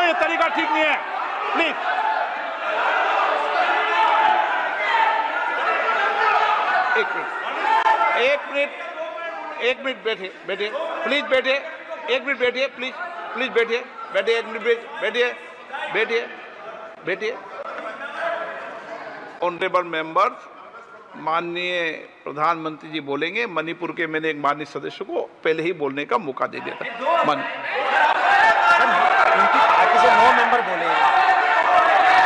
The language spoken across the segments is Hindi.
ये तरीका ठीक नहीं है, प्लीज। एक मिनट बैठिए, प्लीज बैठिए, एक मिनट बैठिए, प्लीज बैठिए, एक मिनट बैठिए। ऑनरेबल मेंबर्स, माननीय प्रधानमंत्री जी बोलेंगे। मणिपुर के मैंने एक माननीय सदस्य को पहले ही बोलने का मौका दे दिया था। उनकी पार्टी से 9 मेंबर बोले,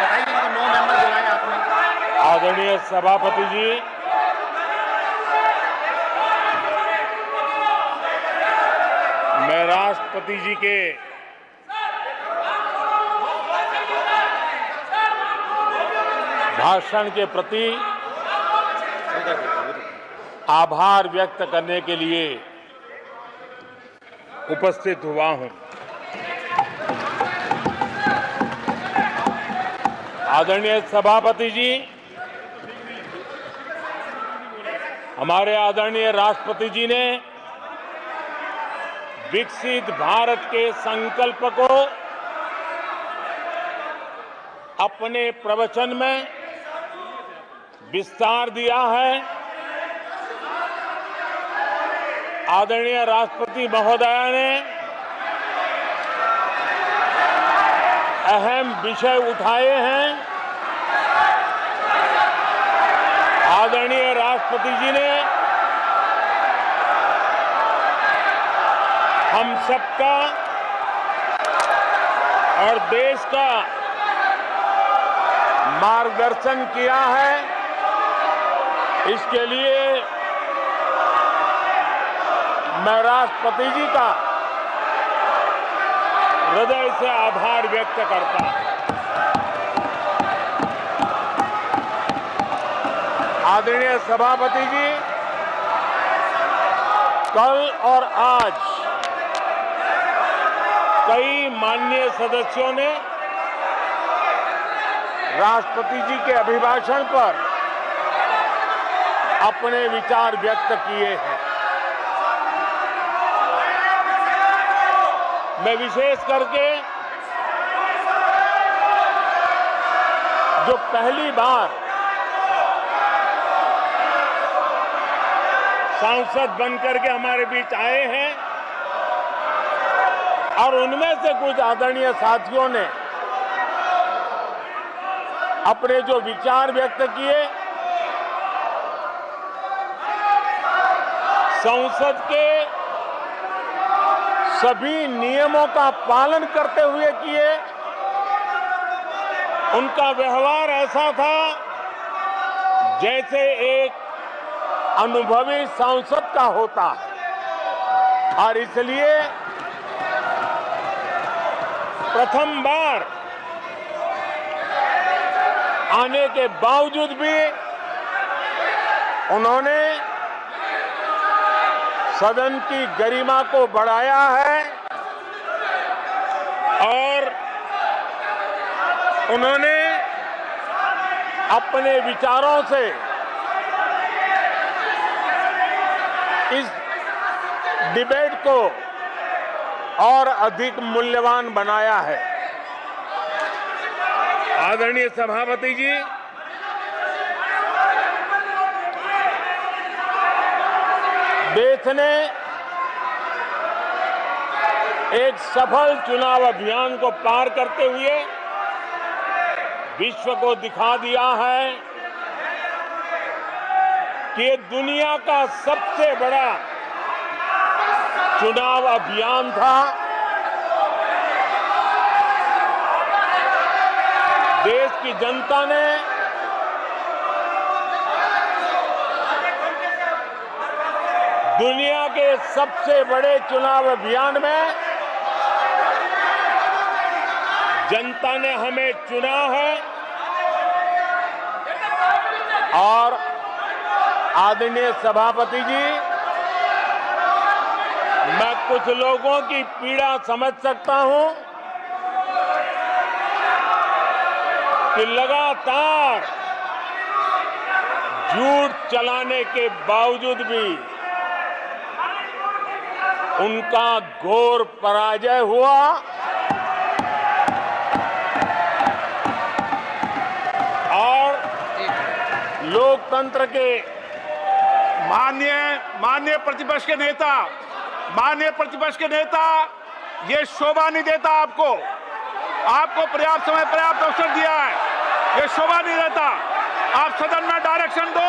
बताइए कि 9 मेंबर बुलाए आपने। आदरणीय सभापति जी, मैं राष्ट्रपति जी के भाषण के प्रति आभार व्यक्त करने के लिए उपस्थित हुआ हूं। आदरणीय सभापति जी, हमारे आदरणीय राष्ट्रपति जी ने विकसित भारत के संकल्प को अपने प्रवचन में विस्तार दिया है। आदरणीय राष्ट्रपति महोदया ने अहम विषय उठाए हैं। आदरणीय राष्ट्रपति जी ने हम सबका और देश का मार्गदर्शन किया है। इसके लिए मैं राष्ट्रपति जी का हृदय से आभार व्यक्त करता हूं। आदरणीय सभापति जी, कल और आज कई माननीय सदस्यों ने राष्ट्रपति जी के अभिभाषण पर अपने विचार व्यक्त किए हैं। मैं विशेष करके जो पहली बार सांसद बनकर के हमारे बीच आए हैं और उनमें से कुछ आदरणीय साथियों ने अपने जो विचार व्यक्त किए, संसद के सभी नियमों का पालन करते हुए किए। उनका व्यवहार ऐसा था जैसे एक अनुभवी सांसद का होता है और इसलिए प्रथम बार आने के बावजूद भी उन्होंने सदन की गरिमा को बढ़ाया है और उन्होंने अपने विचारों से इस डिबेट को और अधिक मूल्यवान बनाया है। आदरणीय सभापति जी, देश ने एक सफल चुनाव अभियान को पार करते हुए विश्व को दिखा दिया है कि ये दुनिया का सबसे बड़ा चुनाव अभियान था। देश की जनता ने दुनिया के सबसे बड़े चुनाव अभियान में जनता ने हमें चुना है और आदरणीय सभापति जी, मैं कुछ लोगों की पीड़ा समझ सकता हूं कि लगातार झूठ चलाने के बावजूद भी उनका घोर पराजय हुआ लोकतंत्र के माननीय प्रतिपक्ष के नेता, ये शोभा नहीं देता आपको पर्याप्त समय पर्याप्त अवसर दिया है, ये शोभा नहीं देता। आप सदन में डायरेक्शन दो।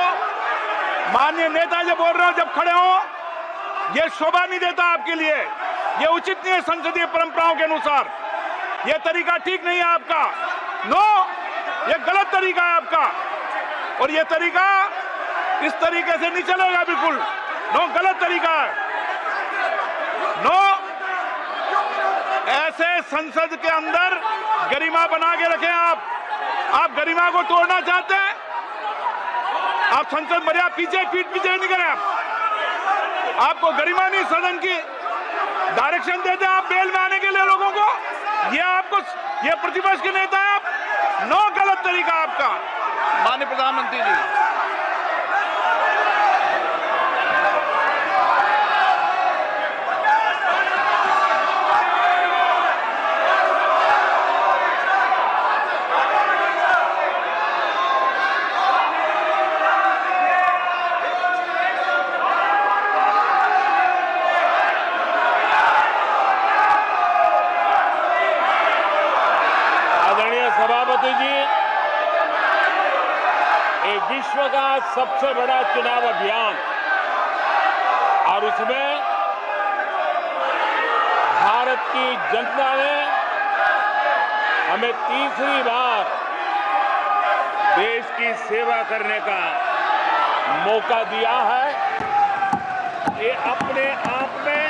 माननीय नेता जो बोल रहे हो जब खड़े हो, ये शोभा नहीं देता आपके लिए, ये उचित नहीं है संसदीय परंपराओं के अनुसार। ये तरीका ठीक नहीं है आपका। नो, ये गलत तरीका है आपका, और ये तरीका इस तरीके से नहीं चलेगा बिल्कुल। नो, गलत तरीका है। नो, ऐसे संसद के अंदर गरिमा बना के रखें आप गरिमा को तोड़ना चाहते हैं। आप संसद मर्यादा पीछे नहीं करें। आपको गरिमा नहीं, सदन की डायरेक्शन देते आप बेल में आने के लिए लोगों को। ये प्रतिपक्ष के नेता है आप। नो, गलत तरीका आपका। माननीय प्रधानमंत्री जी, सभापति जी, ये विश्व का सबसे बड़ा चुनाव अभियान, और उसमें भारत की जनता ने हमें तीसरी बार देश की सेवा करने का मौका दिया है। ये अपने आप में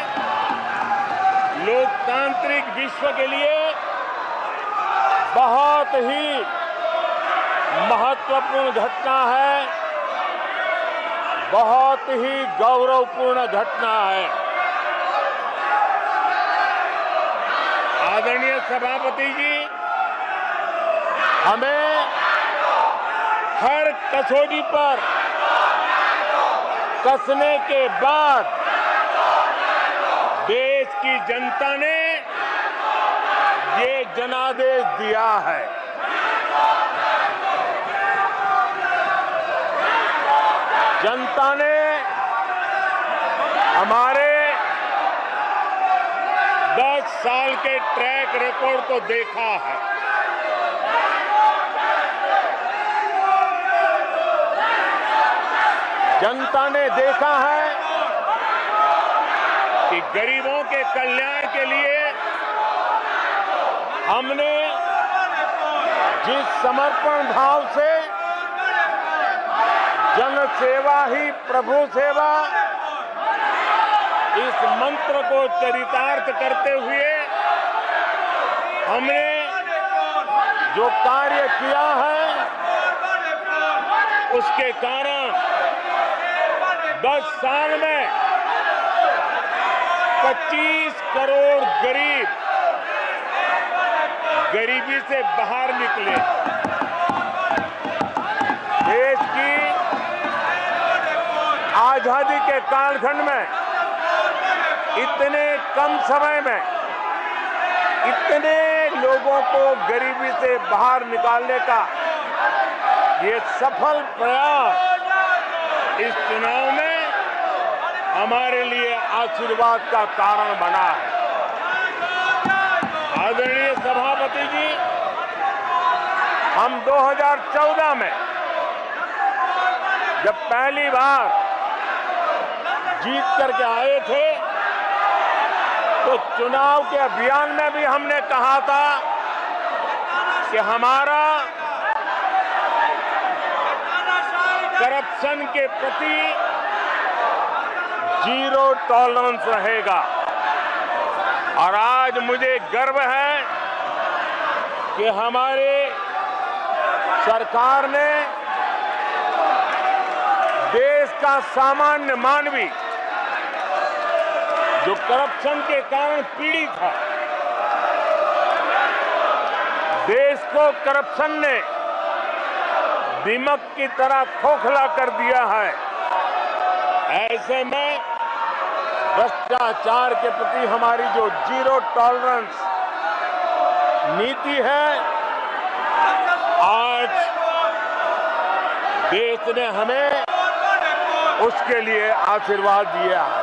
लोकतांत्रिक विश्व के लिए बहुत ही महत्वपूर्ण घटना है, बहुत ही गौरवपूर्ण घटना है। आदरणीय सभापति जी, हमें हर कसौटी पर कसने के बाद देश की जनता ने ये जनादेश दिया है। जनता ने हमारे 10 साल के ट्रैक रिकॉर्ड को देखा है। जनता ने देखा है कि गरीबों के कल्याण के लिए हमने जिस समर्पण भाव से जन सेवा ही प्रभु सेवा इस मंत्र को चरितार्थ करते हुए हमने जो कार्य किया है, उसके कारण 10 साल में 25 करोड़ गरीब गरीबी से बाहर निकले। देश की आजादी के कालखंड में इतने कम समय में इतने लोगों को गरीबी से बाहर निकालने का ये सफल प्रयास इस चुनाव में हमारे लिए आशीर्वाद का कारण बना है। आदरणीय सभापति जी, हम 2014 में जब पहली बार जीत करके आए थे, तो चुनाव के अभियान में भी हमने कहा था कि हमारा करप्शन के प्रति 0 टॉलरेंस रहेगा। और आज मुझे गर्व है कि हमारे सरकार ने देश का सामान्य मानवी जो करप्शन के कारण पीड़ित था, देश को करप्शन ने दीमक की तरह खोखला कर दिया है। ऐसे में भ्रष्टाचार के प्रति हमारी जो 0 टॉलरेंस नीति है, आज देश ने हमें उसके लिए आशीर्वाद दिया है।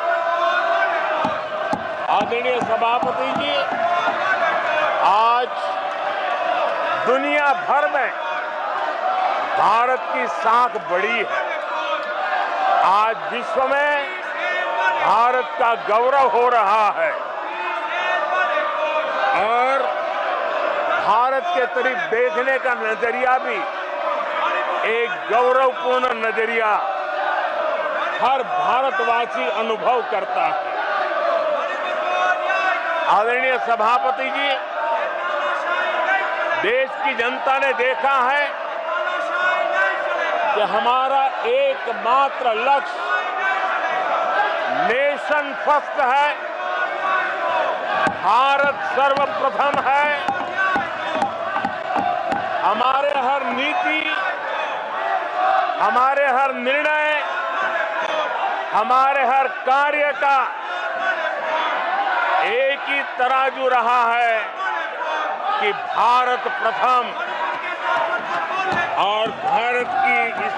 आदरणीय सभापति जी, आज दुनिया भर में भारत की साख बढ़ी है। आज विश्व में भारत का गौरव हो रहा है और भारत के तरफ देखने का नजरिया भी एक गौरवपूर्ण नजरिया हर भारतवासी अनुभव करता है। आदरणीय सभापति जी, देश की जनता ने देखा है कि हमारा एकमात्र लक्ष्य नेशन फर्स्ट है, भारत सर्वप्रथम है। हमारे हर नीति, हमारे हर निर्णय, हमारे हर कार्य का एक ही तराजू रहा है कि भारत प्रथम, और भारत की इस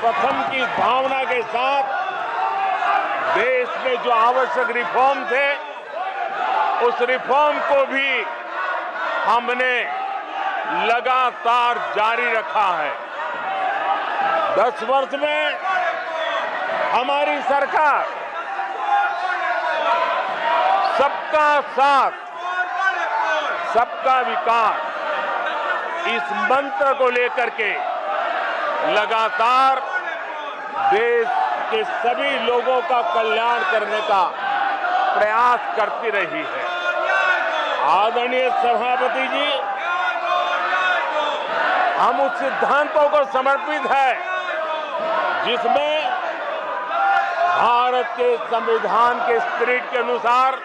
प्रथम की भावना के साथ देश में जो आवश्यक रिफॉर्म थे, उस रिफॉर्म को भी हमने लगातार जारी रखा है। 10 वर्ष में हमारी सरकार सबका साथ, सबका विकास, इस मंत्र को लेकर के लगातार देश के सभी लोगों का कल्याण करने का प्रयास करती रही है। आदरणीय सभापति जी, हम उस सिद्धांतों को समर्पित है जिसमें भारत के संविधान के स्पिरिट के अनुसार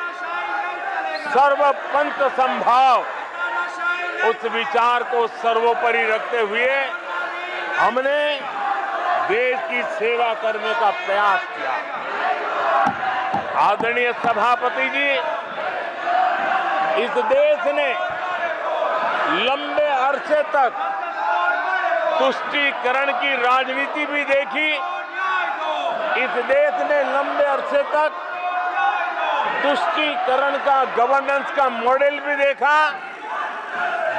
सर्वपंथ संभाव, उस विचार को सर्वोपरि रखते हुए हमने देश की सेवा करने का प्रयास किया। आदरणीय सभापति जी, इस देश ने लंबे अरसे तक तुष्टीकरण की राजनीति भी देखी। इस देश ने लंबे अरसे तक तुष्टीकरण का गवर्नेंस का मॉडल भी देखा।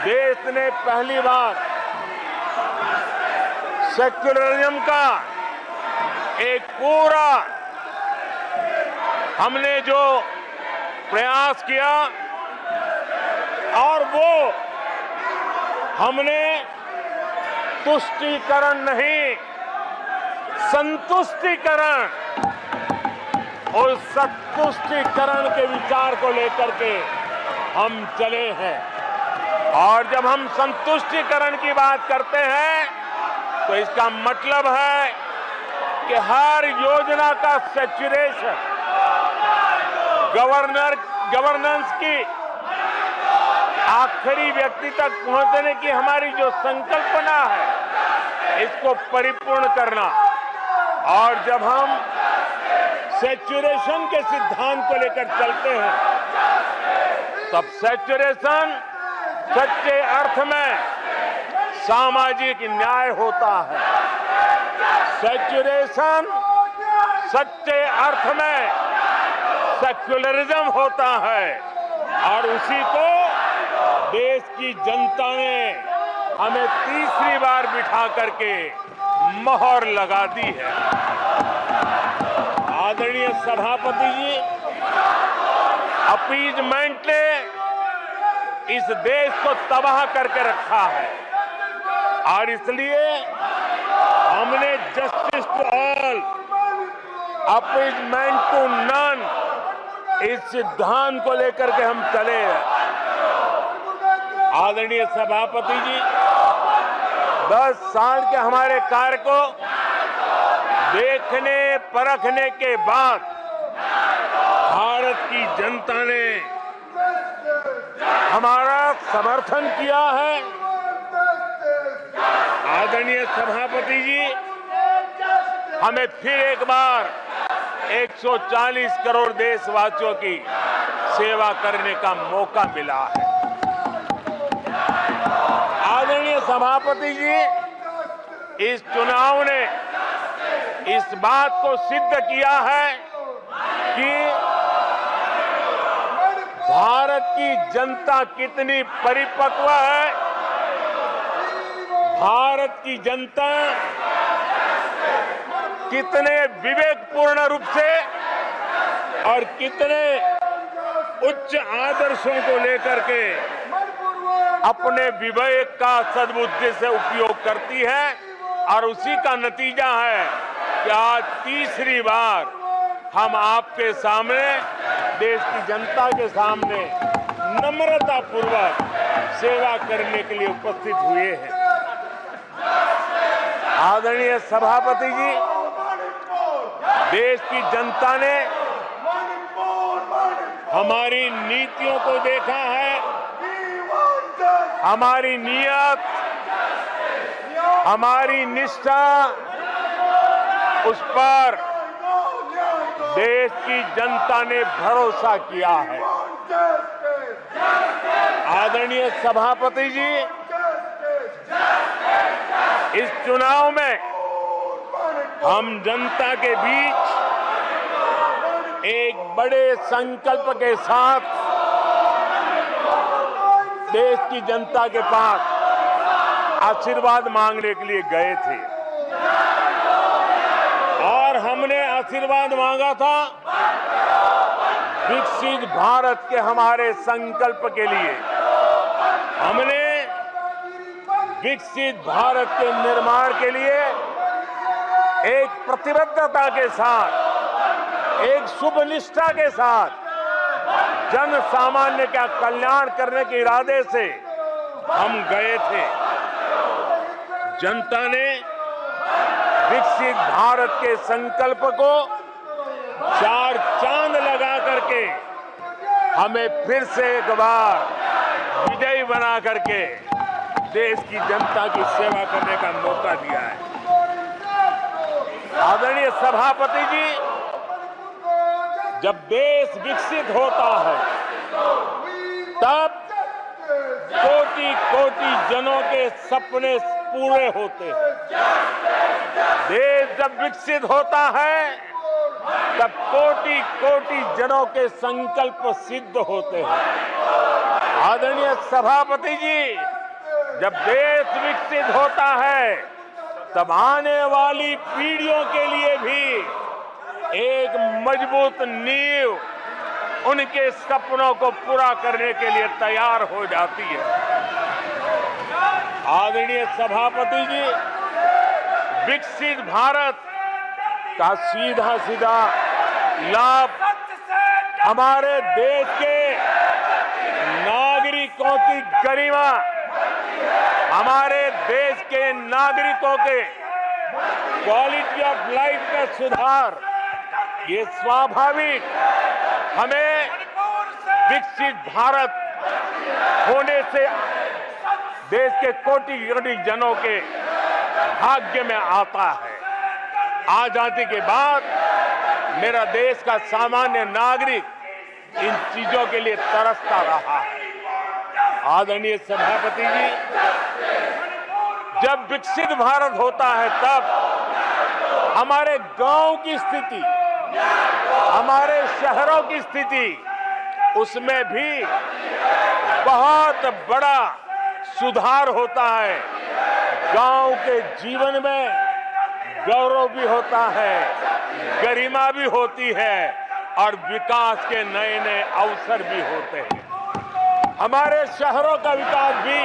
देश ने पहली बार सेक्युलरिज्म का एक पूरा हमने जो प्रयास किया, और वो हमने तुष्टीकरण नहीं, संतुष्टीकरण, और संतुष्टीकरण के विचार को लेकर के हम चले हैं। और जब हम संतुष्टीकरण की बात करते हैं तो इसका मतलब है कि हर योजना का सैचुरेशन, गवर्नेंस की आखिरी व्यक्ति तक पहुंचने की हमारी जो संकल्पना है, इसको परिपूर्ण करना। और जब हम सैचुरेशन के सिद्धांत को लेकर चलते हैं, तब सैचुरेशन सच्चे अर्थ में सामाजिक न्याय होता है। सैचुरेशन सच्चे अर्थ में सेक्युलरिज्म होता है, और उसी को देश की जनता ने हमें तीसरी बार बिठा करके मोहर लगा दी है। आदरणीय सभापति जी, अपीजमेंट ने इस देश को तबाह करके रखा है, और इसलिए हमने justice to all, appeasement to none, इस सिद्धांत को लेकर के हम चले हैं। आदरणीय सभापति जी, 10 साल के हमारे कार्य को देखने परखने के बाद भारत की जनता ने हमारा समर्थन किया है। आदरणीय सभापति जी, हमें फिर एक बार 140 करोड़ देशवासियों की सेवा करने का मौका मिला है। आदरणीय सभापति जी, इस चुनाव ने इस बात को सिद्ध किया है कि भारत की जनता कितनी परिपक्व है, भारत की जनता कितने विवेकपूर्ण रूप से और कितने उच्च आदर्शों को लेकर के अपने विवेक का सद्बुद्धि से उपयोग करती है और उसी का नतीजा है कि आज तीसरी बार हम आपके सामने, देश की जनता के सामने नम्रता पूर्वक सेवा करने के लिए उपस्थित हुए हैं। आदरणीय सभापति जी, देश की जनता ने हमारी नीतियों को देखा है, हमारी नियत, हमारी निष्ठा, उस पर देश की जनता ने भरोसा किया है। आदरणीय सभापति जी, इस चुनाव में हम जनता के बीच एक बड़े संकल्प के साथ देश की जनता के पास आशीर्वाद मांगने के लिए गए थे और हमने आशीर्वाद मांगा था विकसित भारत के हमारे संकल्प के लिए। हमने विकसित भारत के निर्माण के लिए एक प्रतिबद्धता के साथ, एक शुभ निष्ठा के साथ जन सामान्य का कल्याण करने के इरादे से हम गए थे। जनता ने विकसित भारत के संकल्प को चार चांद लगा करके हमें फिर से एक बार विजयी बना करके देश की जनता की सेवा करने का मौका दिया है। आदरणीय सभापति जी, जब देश विकसित होता है तब कोटि कोटि जनों के सपने पूरे होते हैं। देश जब विकसित होता है तब कोटि कोटि जनों के संकल्प सिद्ध होते हैं। आदरणीय सभापति जी, जब देश विकसित होता है तब आने वाली पीढ़ियों के लिए भी एक मजबूत नींव उनके सपनों को पूरा करने के लिए तैयार हो जाती है। आदरणीय सभापति जी, विकसित भारत का सीधा सीधा लाभ हमारे देश के नागरिकों की गरिमा, हमारे देश के नागरिकों के क्वालिटी ऑफ लाइफ का सुधार, ये स्वाभाविक हमें विकसित भारत होने से देश के कोटि कोटि जनों के भाग्य में आता है। आजादी के बाद मेरा देश का सामान्य नागरिक इन चीजों के लिए तरसता रहा है। आदरणीय सभापति जी, जब विकसित भारत होता है तब हमारे गांव की स्थिति, हमारे शहरों की स्थिति, उसमें भी बहुत बड़ा सुधार होता है। गांव के जीवन में गौरव भी होता है, गरिमा भी होती है और विकास के नए नए अवसर भी होते हैं। हमारे शहरों का विकास भी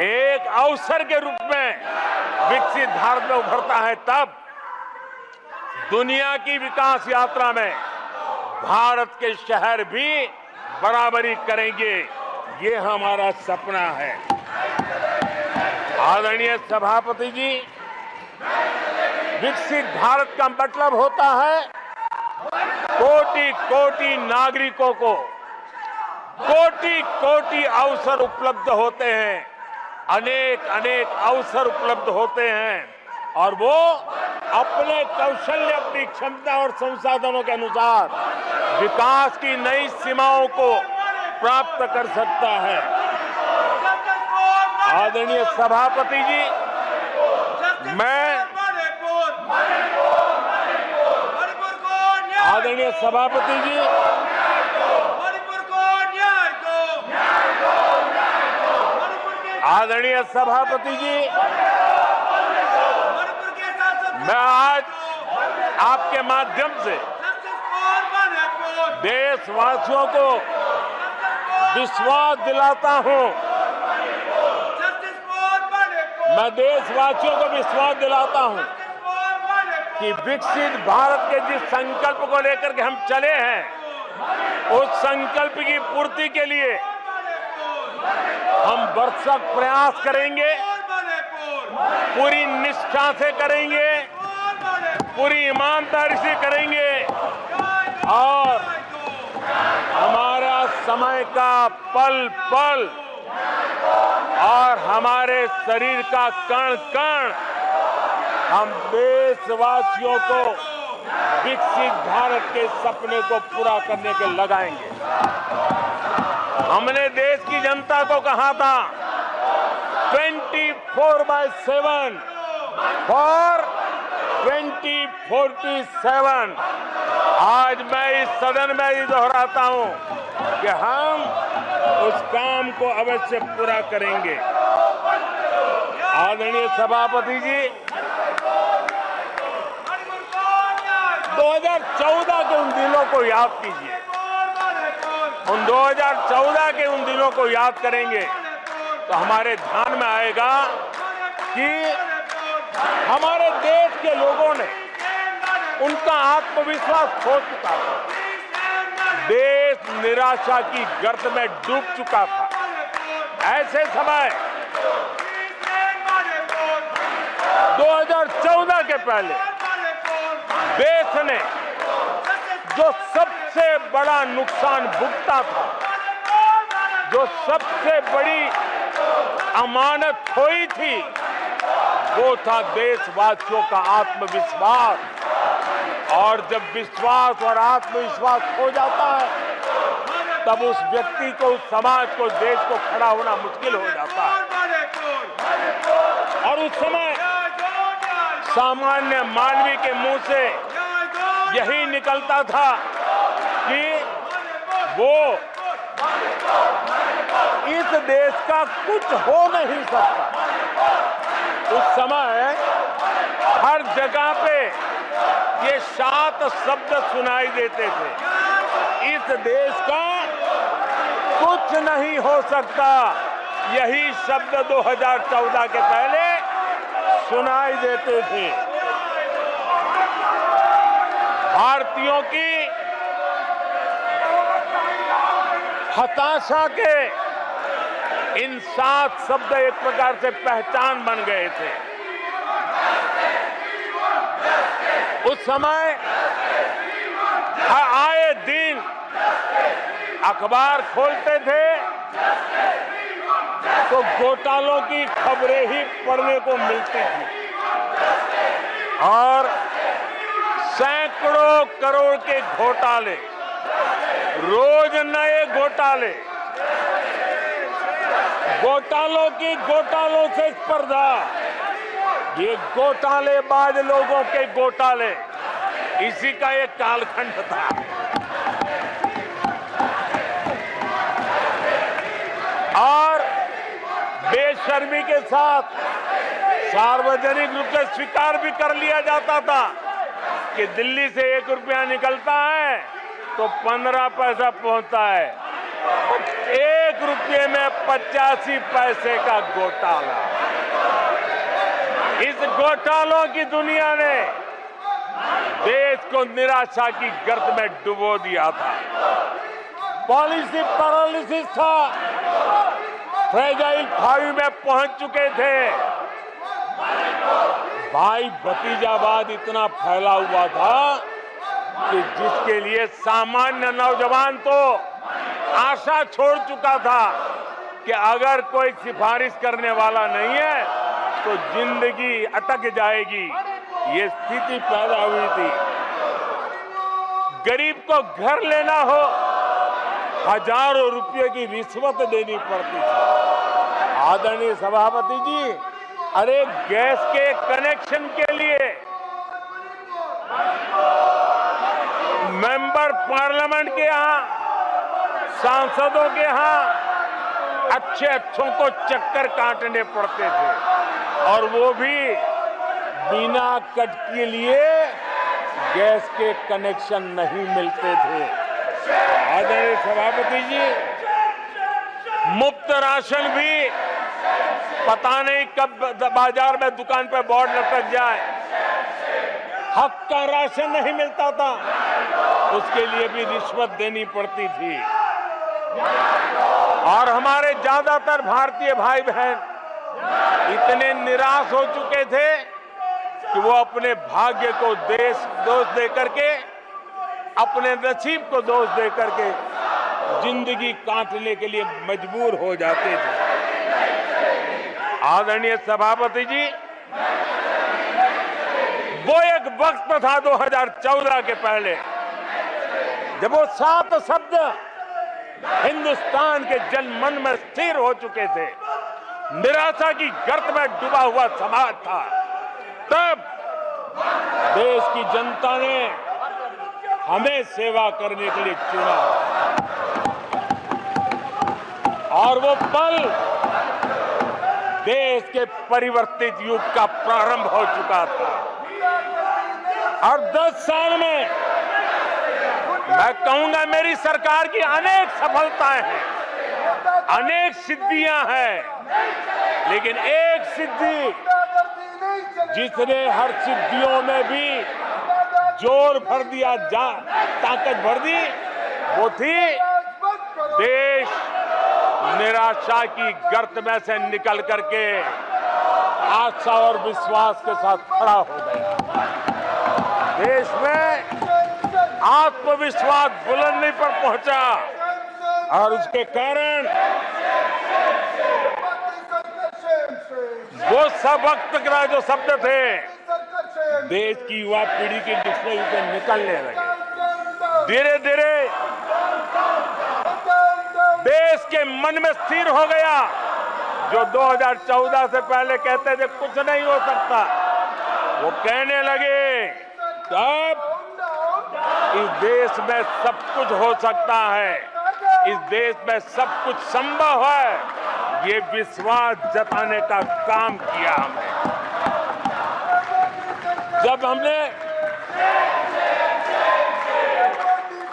एक अवसर के रूप में विकसित भारत में उभरता है, तब दुनिया की विकास यात्रा में भारत के शहर भी बराबरी करेंगे, ये हमारा सपना है। आदरणीय सभापति जी, विकसित भारत का मतलब होता है कोटि कोटि नागरिकों को कोटि कोटि अवसर उपलब्ध होते हैं, अनेक अनेक अवसर उपलब्ध होते हैं और वो अपने कौशल्य, अपनी क्षमता और संसाधनों के अनुसार विकास की नई सीमाओं को प्राप्त कर सकता है। आदरणीय सभापति जी, मैं आदरणीय सभापति जी, आदरणीय सभापति जी, मैं आज आपके माध्यम से देशवासियों को विश्वास दिलाता हूं, मैं देशवासियों को विश्वास दिलाता हूं कि विकसित भारत के जिस संकल्प को लेकर के हम चले हैं, उस संकल्प की पूर्ति के लिए हम भरसक प्रयास करेंगे, पूरी निष्ठा से करेंगे, पूरी ईमानदारी से करेंगे और हमारा समय का पल पल और हमारे शरीर का कण कण हम देशवासियों को विकसित भारत के सपने को पूरा करने के लगाएंगे। हमने देश की जनता को कहा था 24/7 फॉर 2047। आज मैं इस सदन में ही दोहराता हूं कि हम उस काम को अवश्य पूरा करेंगे। आदरणीय सभापति जी, 2014 के उन दिनों को याद कीजिए। उन 2014 के उन दिनों को याद करेंगे तो हमारे ध्यान में आएगा कि हमारे देश के लोगों ने उनका आत्मविश्वास खो चुका था, देश निराशा की गर्त में डूब चुका था। ऐसे समय 2014 के पहले देश ने जो सबसे बड़ा नुकसान भुगता था, जो सबसे बड़ी अमानत खोई थी, वो था देशवासियों का आत्मविश्वास। और जब विश्वास और आत्मविश्वास खो जाता है तब उस व्यक्ति को, उस समाज को, देश को खड़ा होना मुश्किल हो जाता है। और उस समय सामान्य मानवी के मुंह से यही निकलता था कि वो इस देश का कुछ हो नहीं सकता। उस समय हर जगह पे ये 7 शब्द सुनाई देते थे, इस देश का कुछ नहीं हो सकता। यही शब्द 2014 के पहले सुनाई देते थे। भारतीयों की हताशा के इन 7 शब्द एक प्रकार से पहचान बन गए थे। उस समय आए दिन अखबार खोलते थे तो घोटालों की खबरें ही पढ़ने को मिलती थी और सैकड़ों करोड़ के घोटाले, रोज नए घोटाले, घोटालों से स्पर्धा, ये घोटालेबाज लोगों के घोटाले, इसी का एक कालखंड था। और बेशर्मी के साथ सार्वजनिक रूप से स्वीकार भी कर लिया जाता था कि दिल्ली से 1 रुपया निकलता है तो 15 पैसा पहुंचता है। 1 रुपये में 85 पैसे का घोटाला। इस घोटालों की दुनिया ने देश को निराशा की गर्त में डुबो दिया था। पॉलिसी पैरालिसिस था, फ्रेजाइल 5 में पहुंच चुके थे। भाई भतीजावाद इतना फैला हुआ था कि जिसके लिए सामान्य नौजवान तो आशा छोड़ चुका था कि अगर कोई सिफारिश करने वाला नहीं है तो जिंदगी अटक जाएगी। ये स्थिति पैदा हुई थी। गरीब को घर लेना हो, हजारों रुपये की रिश्वत देनी पड़ती थी। आदरणीय सभापति जी, अरे गैस के कनेक्शन के लिए मेंबर पार्लियामेंट के यहाँ, सांसदों के यहाँ अच्छों को चक्कर काटने पड़ते थे और वो भी बिना कट के लिए गैस के कनेक्शन नहीं मिलते थे। आदरणीय सभापति जी, मुफ्त राशन भी पता नहीं कब बाजार में दुकान पर बोर्ड लटक जाए, हक का राशन नहीं मिलता था, उसके लिए भी रिश्वत देनी पड़ती थी। और हमारे ज्यादातर भारतीय भाई बहन इतने निराश हो चुके थे कि वो अपने भाग्य को दोष दे करके, अपने नसीब को दोष दे करके जिंदगी काटने के लिए मजबूर हो जाते थे। आदरणीय सभापति जी, वो एक वक्त था 2014 के पहले, जब वो 7 शब्द हिंदुस्तान के जनमन में स्थिर हो चुके थे, निराशा की गर्त में डूबा हुआ समाज था। तब देश की जनता ने हमें सेवा करने के लिए चुना और वो पल देश के परिवर्तित युग का प्रारंभ हो चुका था। और 10 साल में मैं कहूंगा मेरी सरकार की अनेक सफलताएं हैं, अनेक सिद्धियां हैं, लेकिन एक सिद्धि जिसने हर सिद्धियों में भी जोर भर दिया, ताकत भर दी, वो थी देश निराशा की गर्त में से निकल करके आशा और विश्वास के साथ खड़ा हो गया। देश में आत्मविश्वास बुलंदी पर पहुंचा और उसके कारण वो सब वक्त का जो शब्द थे देश की युवा पीढ़ी की डिक्शनरी से निकलने लगे। धीरे धीरे देश के मन में स्थिर हो गया। जो 2014 से पहले कहते थे कुछ नहीं हो सकता, वो कहने लगे अब इस देश में सब कुछ हो सकता है, इस देश में सब कुछ संभव है। ये विश्वास जताने का काम किया हमने। जब हमने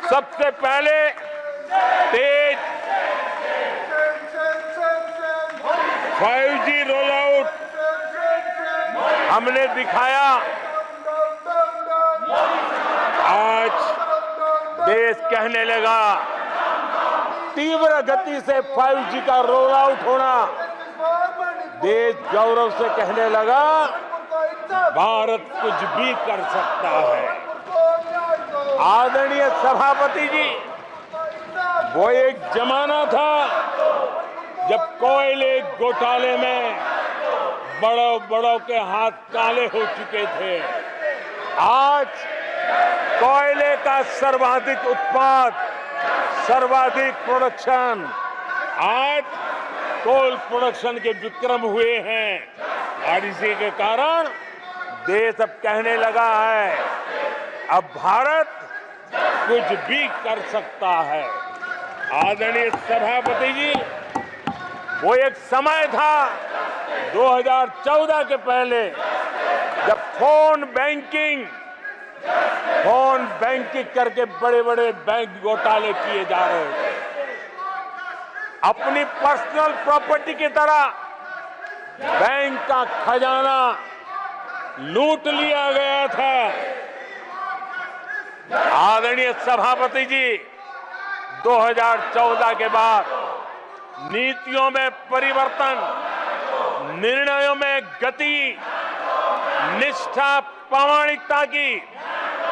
सबसे पहले तेज 5G रोल आउट हमने दिखाया, आज देश कहने लगा तीव्र गति से 5G का रोल आउट होना, देश गौरव से कहने लगा भारत कुछ भी कर सकता है। आदरणीय सभापति जी, वो एक जमाना था जब कोयले घोटाले में बड़ों के हाथ काले हो चुके थे। आज कोयले का सर्वाधिक उत्पाद, सर्वाधिक प्रोडक्शन, आज कोल प्रोडक्शन के विक्रम हुए हैं और इसी के कारण देश अब कहने लगा है अब भारत कुछ भी कर सकता है। आदरणीय सभापति जी, वो एक समय था 2014 के पहले जब फोन बैंकिंग करके बड़े बड़े बैंक घोटाले किए जा रहे थे। अपनी पर्सनल प्रॉपर्टी की तरह बैंक का खजाना लूट लिया गया था। आदरणीय सभापति जी, 2014 के बाद नीतियों में परिवर्तन, निर्णयों में गति, निष्ठा, प्रामाणिकता की,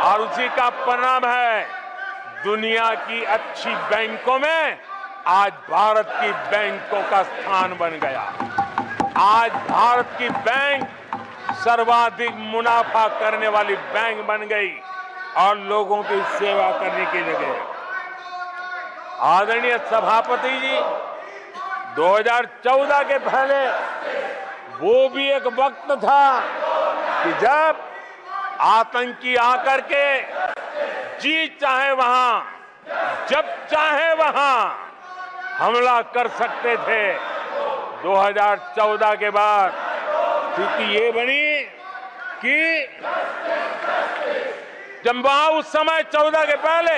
और उसी का परिणाम है दुनिया की अच्छी बैंकों में आज भारत की बैंकों का स्थान बन गया। आज भारत की बैंक सर्वाधिक मुनाफा करने वाली बैंक बन गई और लोगों की सेवा करने के लिए। आदरणीय सभापति जी, 2014 के पहले वो भी एक वक्त था कि जब आतंकी आकर के जी चाहे वहां, जब चाहे वहां हमला कर सकते थे। 2014 के बाद स्थिति ये बनी कि जब वहां उस समय 14 के पहले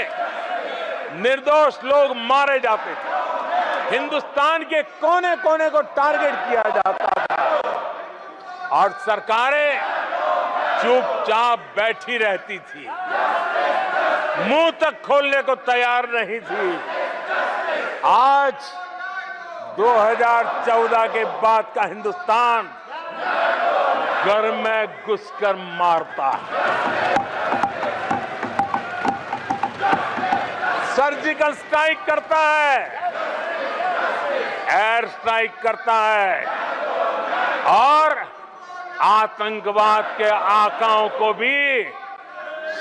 निर्दोष लोग मारे जाते थे, हिंदुस्तान के कोने कोने को टारगेट किया जाता था और सरकारें चुपचाप बैठी रहती थी, मुंह तक खोलने को तैयार नहीं थी। आज 2014 के बाद का हिंदुस्तान घर में घुसकर मारता है, सर्जिकल स्ट्राइक करता है, एयर स्ट्राइक करता है और आतंकवाद के आकाओं को भी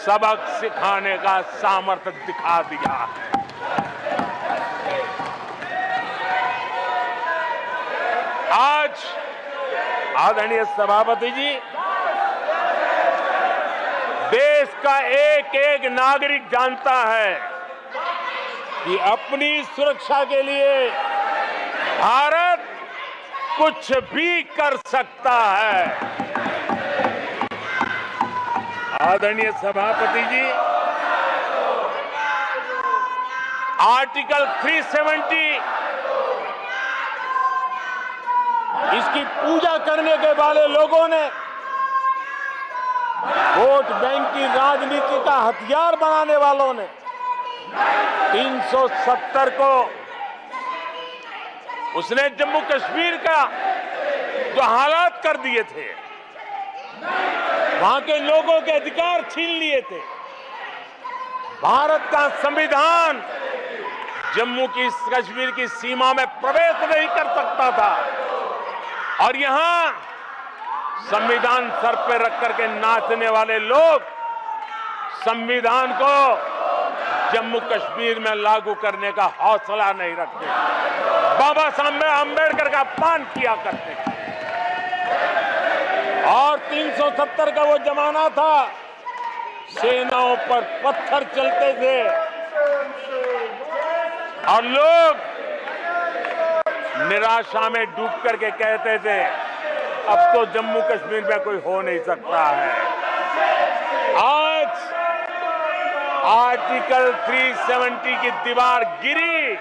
सबक सिखाने का सामर्थ्य दिखा दिया है। आज आदरणीय सभापति जी, देश का एक एक नागरिक जानता है कि अपनी सुरक्षा के लिए भारत कुछ भी कर सकता है। आदरणीय सभापति जी, आर्टिकल 370 इसकी पूजा करने के वाले लोगों ने वोट बैंक की राजनीति का हथियार बनाने वालों ने 370 को उसने जम्मू कश्मीर का जो हालात कर दिए थे, वहां के लोगों के अधिकार छीन लिए थे। भारत का संविधान जम्मू की कश्मीर की सीमा में प्रवेश नहीं कर सकता था और यहां संविधान सर पे रख करके नाचने वाले लोग संविधान को जम्मू कश्मीर में लागू करने का हौसला नहीं रखते, बाबा साहब अंबेडकर का अपमान किया करते थे। और 370 का वो जमाना था, सेनाओं पर पत्थर चलते थे और लोग निराशा में डूब करके कहते थे अब तो जम्मू कश्मीर में कोई हो नहीं सकता है। आज आर्टिकल 370 की दीवार गिरी,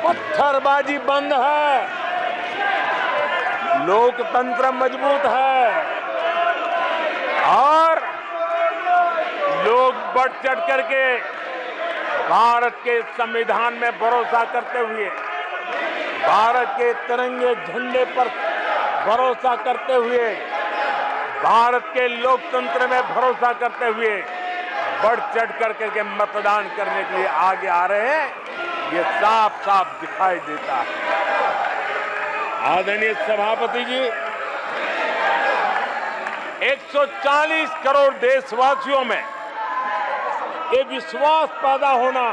पत्थरबाजी बंद है, लोकतंत्र मजबूत है और लोग बढ़ चढ़ करके भारत के संविधान में भरोसा करते हुए, भारत के तिरंगे झंडे पर भरोसा करते हुए, भारत के लोकतंत्र में भरोसा करते हुए बढ़ चढ़ करके मतदान करने के लिए आगे आ रहे हैं, ये साफ साफ दिखाई देता है। आदरणीय सभापति जी, 140 करोड़ देशवासियों में ये विश्वास पैदा होना,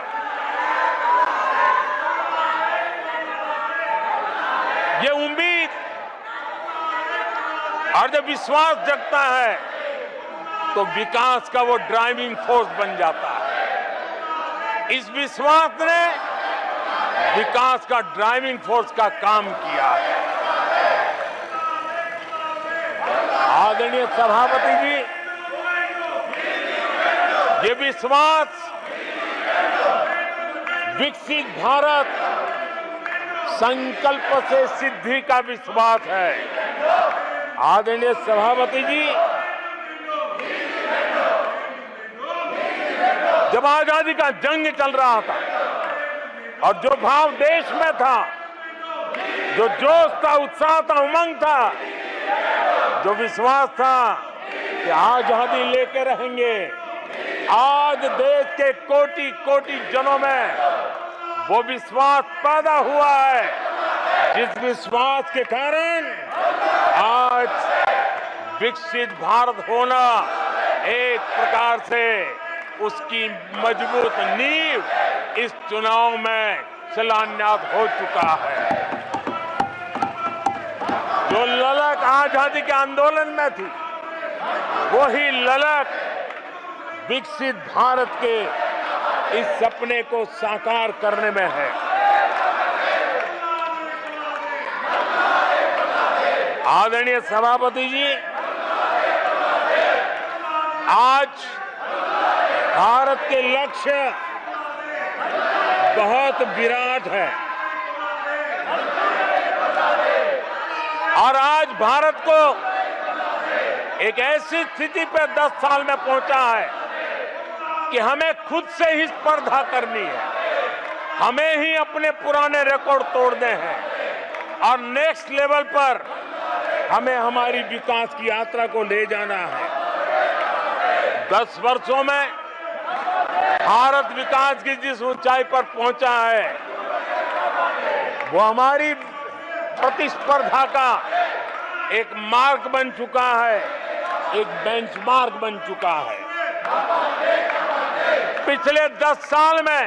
ये उम्मीद और जब विश्वास जगता है तो विकास का वो ड्राइविंग फोर्स बन जाता है। इस विश्वास ने विकास का ड्राइविंग फोर्स का काम किया है। आदरणीय सभापति जी, ये विश्वास विकसित भारत संकल्प से सिद्धि का विश्वास है। आदरणीय सभापति जी, जब आजादी का जंग चल रहा था और जो भाव देश में था, जो जोश था, उत्साह था, उमंग था, जो विश्वास था कि आजादी लेके रहेंगे, आज देश के कोटि कोटि जनों में वो विश्वास पैदा हुआ है, जिस विश्वास के कारण आज विकसित भारत होना एक प्रकार से उसकी मजबूत नींव इस चुनाव में शिलान्यास हो चुका है। जो ललक आजादी के आंदोलन में थी, वही ललक विकसित भारत के इस सपने को साकार करने में है। आदरणीय सभापति जी, आज भारत के लक्ष्य बहुत विराट है और आज भारत को एक ऐसी स्थिति पे 10 साल में पहुंचा है कि हमें खुद से ही स्पर्धा करनी है, हमें ही अपने पुराने रिकॉर्ड तोड़ने हैं और नेक्स्ट लेवल पर हमें हमारी विकास की यात्रा को ले जाना है। 10 वर्षों में भारत विकास की जिस ऊंचाई पर पहुंचा है, वो हमारी प्रतिस्पर्धा का एक मार्ग बन चुका है, एक बेंचमार्क बन चुका है। पिछले 10 साल में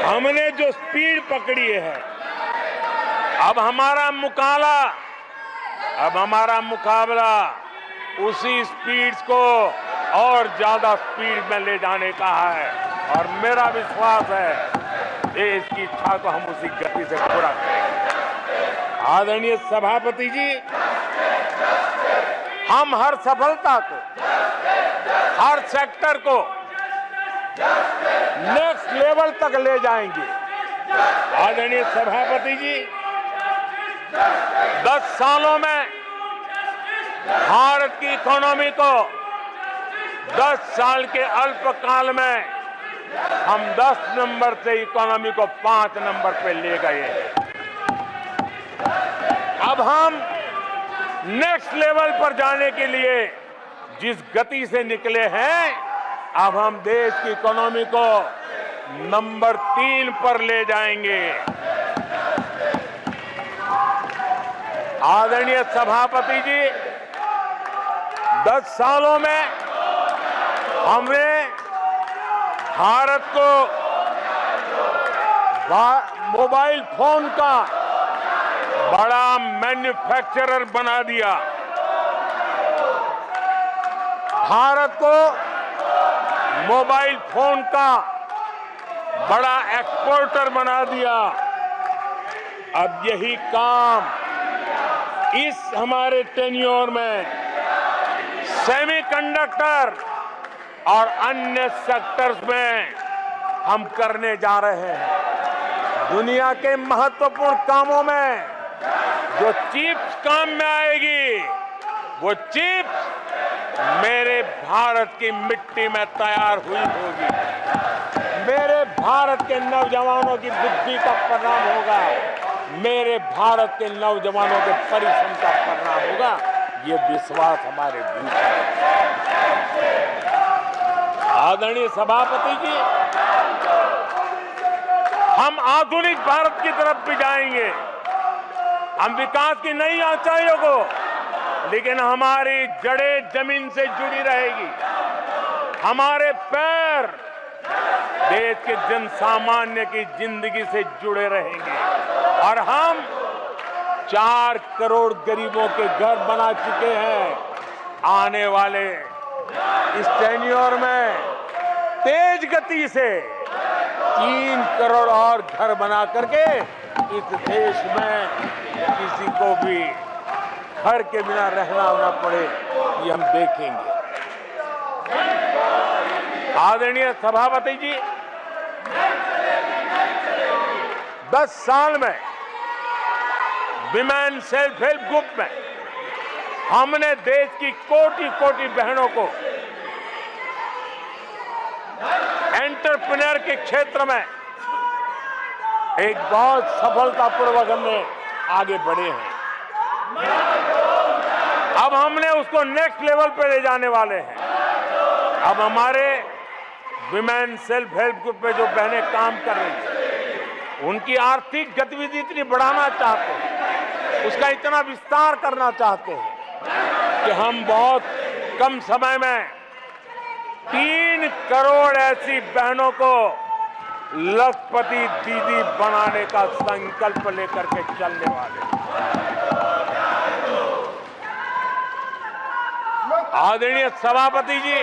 हमने जो स्पीड पकड़ी है, अब हमारा मुकाबला उसी स्पीड को और ज्यादा स्पीड में ले जाने का है और मेरा विश्वास है देश की इच्छा को हम उसी गति से पूरा करेंगे। आदरणीय सभापति जी, हम हर सफलता को, हर सेक्टर को नेक्स्ट लेवल तक ले जाएंगे। आदरणीय सभापति जी, 10 सालों में भारत की इकोनॉमी को 10 साल के अल्पकाल में हम 10 नंबर से इकोनॉमी को 5 नंबर पे ले गए हैं। अब हम नेक्स्ट लेवल पर जाने के लिए जिस गति से निकले हैं, अब हम देश की इकोनॉमी को नंबर 3 पर ले जाएंगे। आदरणीय सभापति जी, 10 सालों में हमने भारत को मोबाइल फोन का बड़ा मैन्युफैक्चरर बना दिया, भारत को मोबाइल फोन का बड़ा एक्सपोर्टर बना दिया। अब यही काम इस हमारे टेन्योर में सेमीकंडक्टर और अन्य सेक्टर्स में हम करने जा रहे हैं। दुनिया के महत्वपूर्ण कामों में जो चिप्स काम में आएगी, वो चिप्स मेरे भारत की मिट्टी में तैयार हुई होगी, मेरे भारत के नौजवानों की बुद्धि का परिणाम होगा, मेरे भारत के नौजवानों के परिश्रम का परिणाम होगा। ये विश्वास हमारे भीतर है। आदरणीय सभापति जी, हम आधुनिक भारत की तरफ भी जाएंगे, हम विकास की नई ऊंचाइयों को, लेकिन हमारी जड़ें जमीन से जुड़ी रहेगी, हमारे पैर देश के जन सामान्य की जिंदगी से जुड़े रहेंगे और हम 4 करोड़ गरीबों के घर बना चुके हैं। आने वाले इस टेन्योर में तेज गति से 3 करोड़ और घर बना करके इस देश में किसी को भी घर के बिना रहना ना पड़े, ये हम देखेंगे। आदरणीय सभापति जी, 10 साल में विमेन सेल्फ हेल्प ग्रुप में हमने देश की कोटि-कोटि बहनों को एंटरप्रेन्योर के क्षेत्र में एक बहुत सफलतापूर्वक हमने आगे बढ़े हैं। अब हमने उसको नेक्स्ट लेवल पे ले जाने वाले हैं। अब हमारे विमेन सेल्फ हेल्प ग्रुप में जो बहनें काम कर रही हैं, उनकी आर्थिक गतिविधि इतनी बढ़ाना चाहते हैं, उसका इतना विस्तार करना चाहते हैं कि हम बहुत कम समय में 3 करोड़ ऐसी बहनों को लखपति दीदी बनाने का संकल्प लेकर के चलने वाले हैं। आदरणीय सभापति जी,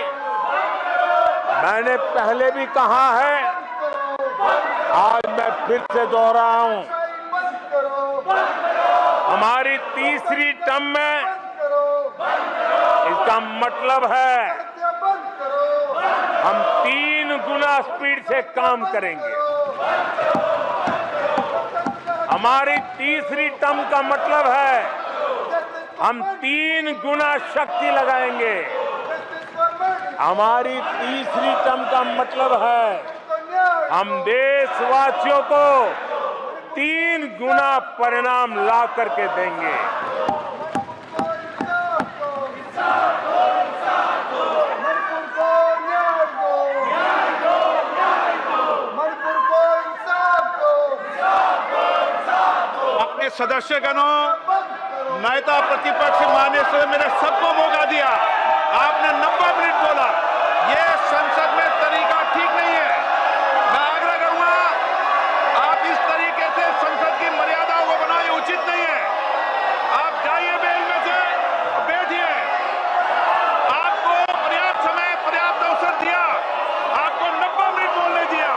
मैंने पहले भी कहा है, आज मैं फिर से दोहराऊं, हमारी तीसरी टर्म में इसका मतलब है हम 3 गुना स्पीड से काम करेंगे। हमारी तीसरी टर्म का मतलब है हम 3 गुना शक्ति लगाएंगे। हमारी तीसरी टर्म का मतलब है हम देशवासियों को 3 गुना परिणाम ला करके देंगे। अपने सदस्यगणों, नेता प्रतिपक्ष मान्य से मैंने सबको मौका दिया। आपने 90 मिनट बोला, ये संसद में तरीका ठीक नहीं है। मैं आग्रह करूंगा, आप इस तरीके से संसद की मर्यादाओं को बनाए उचित नहीं है। आप जाइए बेल में से, बैठिए। आपको पर्याप्त समय, पर्याप्त अवसर दिया। आपको 90 मिनट बोलने दिया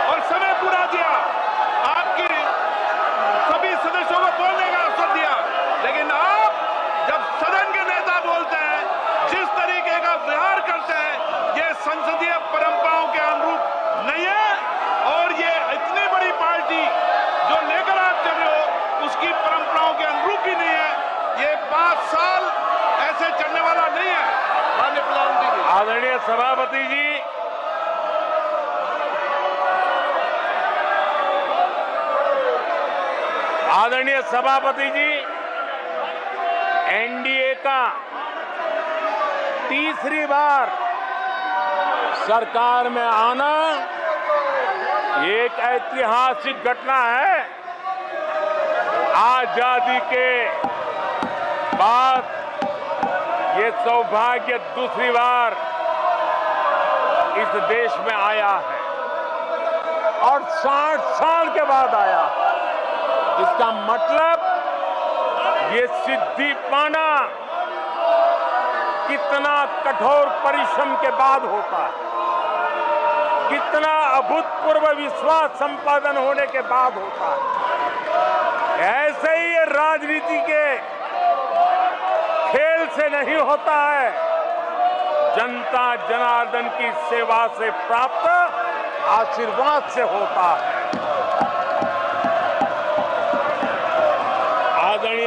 और समय पूरा दिया। आपकी सभी सदस्यों को बोलने का अवसर दिया, लेकिन आप जब सदन के नेता बोलते हैं, जिस तरीके का व्यवहार करते हैं, ये संसदीय परंपराओं के अनुरूप नहीं है। और ये इतनी बड़ी पार्टी जो लेकर आप चल रहे हो, उसकी परंपराओं के अनुरूप भी नहीं है। ये 5 साल ऐसे चलने वाला नहीं है। माननीय प्रधानमंत्री जी, आदरणीय सभापति जी, आदरणीय सभापति जी, एनडीए का तीसरी बार सरकार में आना एक ऐतिहासिक घटना है। आजादी के बाद ये सौभाग्य दूसरी बार इस देश में आया है और 60 साल के बाद आया है। इसका मतलब ये सिद्धि पाना कितना कठोर परिश्रम के बाद होता है, कितना अभूतपूर्व विश्वास संपादन होने के बाद होता है। ऐसे ही ये राजनीति के खेल से नहीं होता है, जनता जनार्दन की सेवा से प्राप्त आशीर्वाद से होता है। आदरणीय